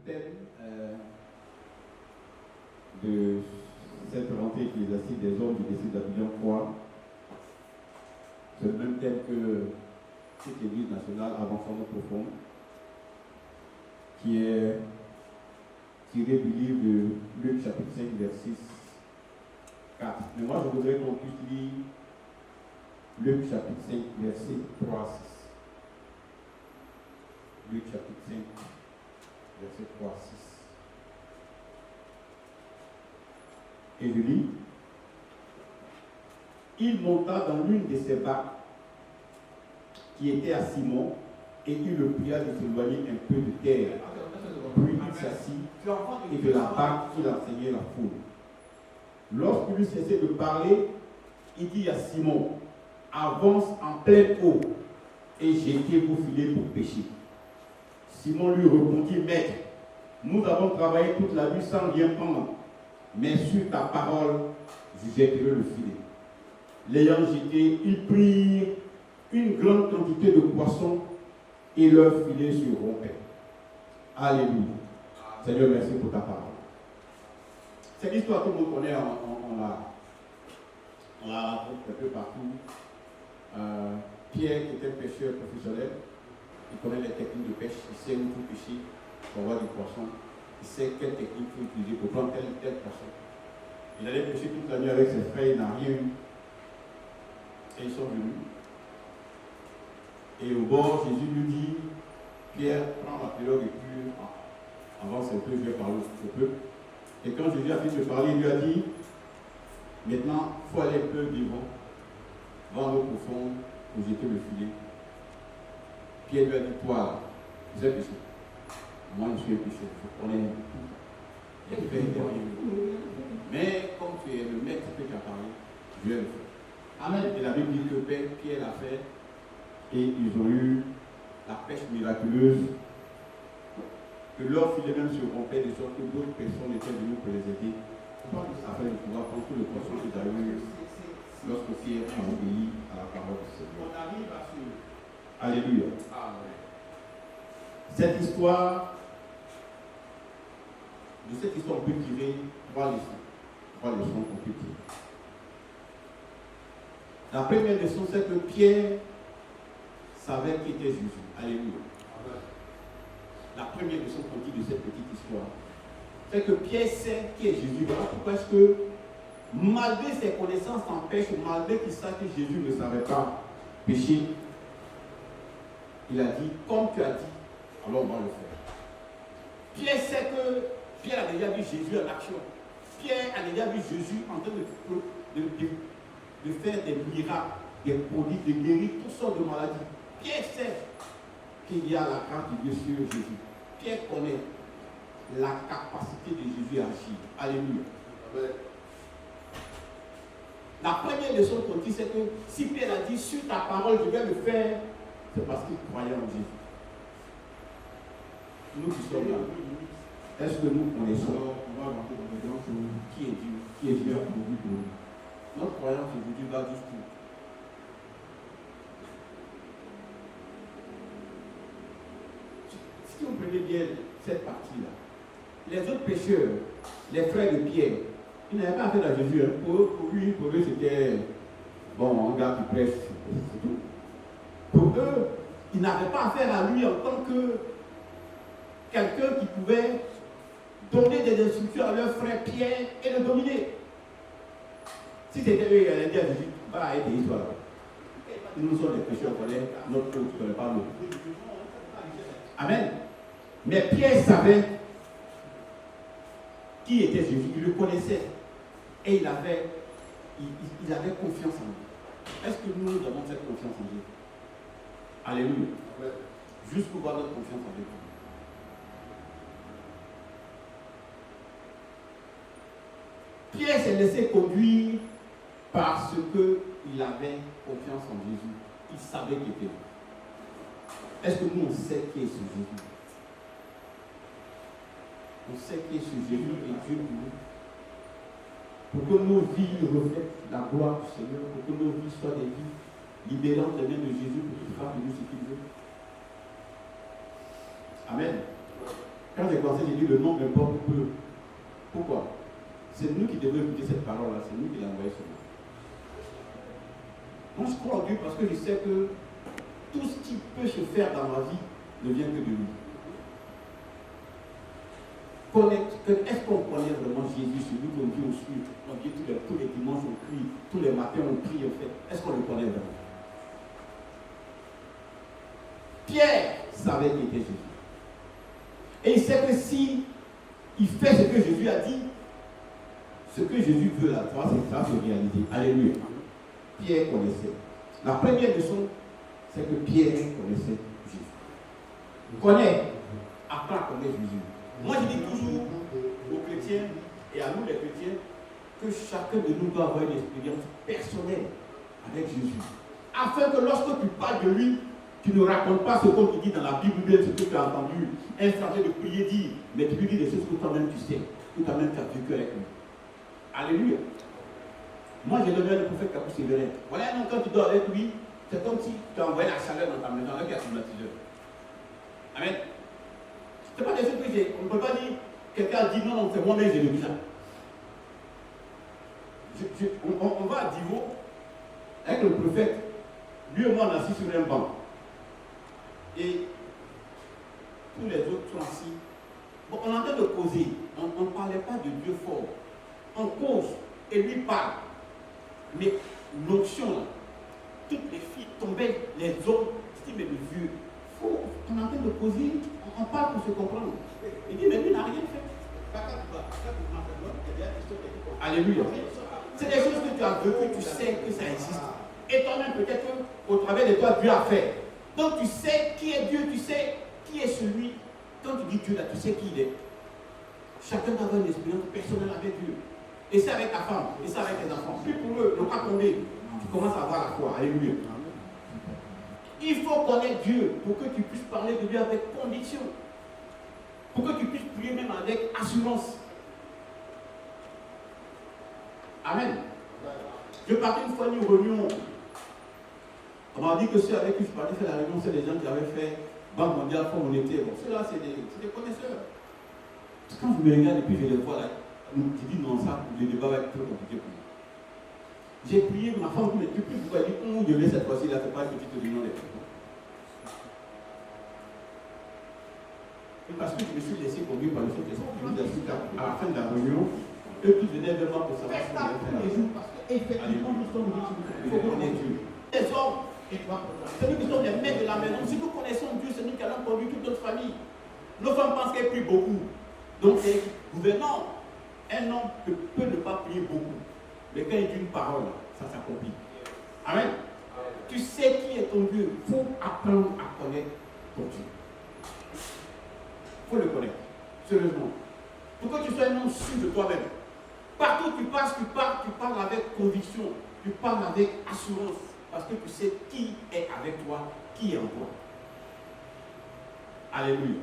thème de cette rentrée ecclésiastique des hommes du décès d'Avignon 3. C'est le même thème que cette Église nationale Avançons Profond, qui est tiré du livre de Luc chapitre 5, verset 4. Mais moi, je voudrais qu'on puisse lire Luc chapitre 5, verset 3 à 6. Luc chapitre 5, verset 3 à 6. Et je lis. Il monta dans l'une de ses barques qui était à Simon et il le pria de s'éloigner un peu de terre. Puis il s'assit et de la barque il enseignait la foule. Lorsqu'il eut cessé de parler, il dit à Simon, avance en pleine eau et jetez vos filets pour pêcher. Simon lui répondit, maître, nous avons travaillé toute la nuit sans rien prendre, mais sur ta parole, je jetterai le filet. L'ayant jeté, ils prirent une grande quantité de poissons et leur filet se rompait. Alléluia. Seigneur, merci pour ta parole. Cette histoire, tout le monde connaît, on la rencontre un peu partout. Pierre, qui était pêcheur professionnel, il connaît les techniques de pêche, il sait où il faut pêcher pour avoir du poisson, il sait quelle technique il faut utiliser pour prendre tel poisson. Il allait pêcher toute la nuit avec ses frères, il n'a rien eu. Et ils sont venus. Et au bord, Jésus lui dit, Pierre, prends la pirogue et puis avance un peu, je vais parler un peu. Et quand Jésus a fini de parler, il lui a dit, maintenant, il faut aller un peu devant, dans l'eau profonde, pour jeter le filet. Pierre lui a dit, toi, vous êtes péché. Moi, je suis un pécheur, je connais tout. Il fait rien. Mais comme tu es le maître que tu as parlé, je vais le faire. Amen. Et la Bible dit que Pierre l'a fait et ils ont eu la pêche miraculeuse, que leur filet même se rompait de sorte que d'autres personnes étaient venues pour les aider afin de pouvoir prendre tout le poisson qu'ils avaient eu lorsque Pierre a obéi à la parole du Seigneur. On arrive à ce. Alléluia. Amen. Cette histoire, de cette histoire, on peut tirer trois leçons. Trois leçons qu'on peut tirer. La première leçon, c'est que Pierre savait qui était Jésus. Alléluia. La première leçon qu'on dit de cette petite histoire, c'est que Pierre sait qui est Jésus. Voilà pourquoi est-ce que, malgré ses connaissances en pêche, malgré qu'il sache que Jésus ne savait pas pécher, il a dit, comme tu as dit, alors on va le faire. Pierre sait que Pierre a déjà vu Jésus en action. Pierre a déjà vu Jésus en train de faire des miracles, des prodiges, de guérir toutes sortes de maladies. Pierre sait qu'il y a la grâce de Dieu sur Jésus. Pierre connaît la capacité de Jésus à agir. Alléluia. Amen. La première leçon qu'on dit, c'est que si Pierre a dit sur ta parole, je vais le faire, c'est parce qu'il croyait en Jésus. Nous qui sommes là, est-ce que nous connaissons, on va rentrer dans les grands choses, qui est Dieu, qui est Dieu pour nous? Notre croyance aujourd'hui va jusqu'où? Si vous prenez bien cette partie-là, les autres pécheurs, les frères de Pierre, ils n'avaient pas affaire à Jésus. Hein. Pour eux, c'était bon, un gars qui prêche, c'est tout. Pour eux, ils n'avaient pas affaire à lui en tant que quelqu'un qui pouvait donner des instructions à leur frère Pierre et le dominer. Si c'était eux, ils allaient dire à Jésus, va aider toi. Nous sommes des pécheurs, on connaît notre cause, tu ne connais pas l'autre. Amen. Mais Pierre savait qui était Jésus, il le connaissait et il avait confiance en lui. Est-ce que nous avons cette confiance en Dieu? Alléluia. Jusqu'où va notre confiance en Dieu? Pierre s'est laissé conduire parce qu'il avait confiance en Jésus. Il savait qu'il était là. Est-ce que nous, on sait qui est ce Jésus? On sait qui est ce Jésus et Dieu pour nous. Pour que nos vies reflètent la gloire du Seigneur, pour que nos vies soient des vies libérantes des mains de Jésus pour qu'il fasse de nous ce qu'il veut. Amen. Quand j'ai commencé, j'ai dit le nom m'importe peu. Pourquoi? C'est nous qui devons écouter cette parole-là, c'est nous qui l'avons envoyée sur nous. Moi, je crois en Dieu parce que je sais que tout ce qui peut se faire dans ma vie ne vient que de lui. Est-ce qu'on connaît vraiment Jésus, celui qu'on dit au suit? On dit tous les dimanches on prie, tous les matins on prie, on fait. Est-ce qu'on le connaît vraiment? Pierre savait qui était Jésus. Et il sait que si il fait ce que Jésus a dit, ce que Jésus veut là, ça va se réaliser. Alléluia. Pierre connaissait. La première leçon, c'est que Pierre connaissait Jésus. Connaît, apprends à connaître Jésus. Moi, je dis toujours aux chrétiens et à nous les chrétiens que chacun de nous doit avoir une expérience personnelle avec Jésus. Afin que lorsque tu parles de lui, tu ne racontes pas ce qu'on te dit dans la Bible, ce que tu as entendu, un chargé de prier dit, mais tu lui dis des choses que toi-même tu sais, que toi-même tu as vécu avec lui. Alléluia. Moi, j'ai donné le prophète Capou Sévérin. Voilà un homme, quand tu dors avec lui, c'est comme si tu as envoyé la chaleur dans ta maison avec un climatiseur. Amen. Ce n'est pas des choses que j'ai. On ne peut pas dire, quelqu'un dit non, c'est moi-même, j'ai vécu ça. On va à Divo avec le prophète. Lui et moi, on est assis sur un banc. Et tous les autres sont assis. Bon, on est en train de causer. On ne parlait pas de Dieu fort. On cause et lui parle. Mais l'option là, toutes les filles tombaient, les hommes, je dis mais le vieux, on est en train de causer, on parle pour se comprendre. Il dit mais lui n'a rien fait. Alléluia. C'est des choses que tu as vécues, tu sais que ça existe. Et toi-même peut-être qu'au travers de toi, Dieu a fait. Donc tu sais qui est Dieu, tu sais qui est celui. Quand tu dis Dieu là, tu sais qui il est. Chacun doit avoir une expérience personnelle avec Dieu. Et c'est avec ta femme, et c'est avec tes enfants. Puis pour eux, ne pas tomber, tu commences à avoir la foi. Alléluia. Il faut connaître Dieu pour que tu puisses parler de Dieu avec conviction. Pour que tu puisses prier même avec assurance. Amen. Je partais une fois à une réunion. On m'a dit que ceux avec qui je partais faire la réunion, c'est des gens qui avaient fait Banque mondiale, Fonds monétaire. Bon, ceux-là, c'est des connaisseurs. Quand je me regarde et puis je les vois là, je dis non, ça, le débat va être trop compliqué pour moi. J'ai prié, ma femme me dit, pourquoi elle dit, je vais cette fois-ci, là, c'est pas une petite réunion des gens. Et parce que je me suis laissé conduire par le Saint-Esprit, à la fin de la réunion, eux tous venaient vers moi pour savoir ce qu'on allait faire. Parce qu'effectivement, nous sommes il faut connaître Dieu. Les hommes, c'est nous qui sommes les maîtres de la maison. Si nous connaissons Dieu, c'est nous qui allons conduire toute notre famille. Nos femmes pensent qu'elles prient beaucoup. Donc, c'est gouvernant. Un homme peut ne pas prier beaucoup. Mais quand il dit une parole, ça s'accomplit. Amen. Tu sais qui est ton Dieu. Il faut apprendre à connaître ton Dieu. Il faut le connaître. Sérieusement. Pour que tu sois un homme sûr de toi-même. Partout où tu passes, tu parles avec conviction. Tu parles avec assurance. Parce que tu sais qui est avec toi, qui est en toi. Alléluia.